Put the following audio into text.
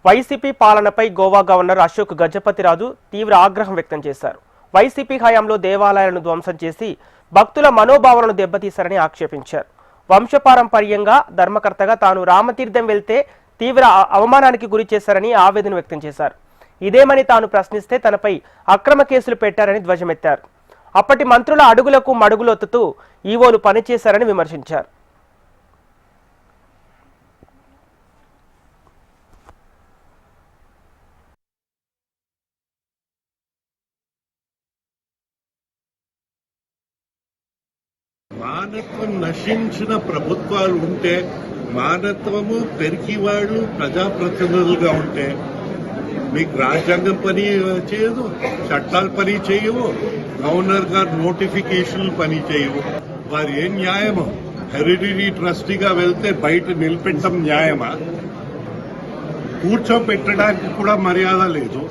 YCP పాలనపై Goa governor Ashok Gajapathiraju తీవ్ర ఆగ్రహం వ్యక్తం చేశారు. వైసీపీ హయాంలో దేవాలయాలను ధ్వంసం చేసి భక్తుల మనోభావాలను దెబ్బతీశారని ఆక్షేపించారు. వంశపారంపర్యంగా ధర్మకర్తగా తాను రామతీర్థం వెళ్తే తీవ్ర అవమానానికి గురి చేశారని ఆవేదన వ్యక్తం చేశారు. ఇదేమని తాను ప్రశ్నిస్తే తనపై అక్రమ కేసులు పెట్టారని ధ్వజమెత్తారు. అప్పటి మంత్రుల అడుగులకు మడుగులొత్తుతూ ఈవోలు పనిచేశారని విమర్శించారు. మానత్వం నశించిన ప్రభుత్వాలు ఉంటే, మానత్వము పెరిగివాళ్ళు ప్రజాప్రతినిధులుగా ఉంటే మీకు రాజ్యాంగం పని చేయదు, చట్టాలు పని చేయవు, గవర్నర్ గారు నోటిఫికేషన్లు పని చేయవు. వారు ఏం న్యాయమో? హెరిడిటరీ ట్రస్టీగా వెళ్తే బయట నిలబెట్టడం న్యాయమా? కూర్చోపెట్టడానికి కూడా మర్యాద లేదు.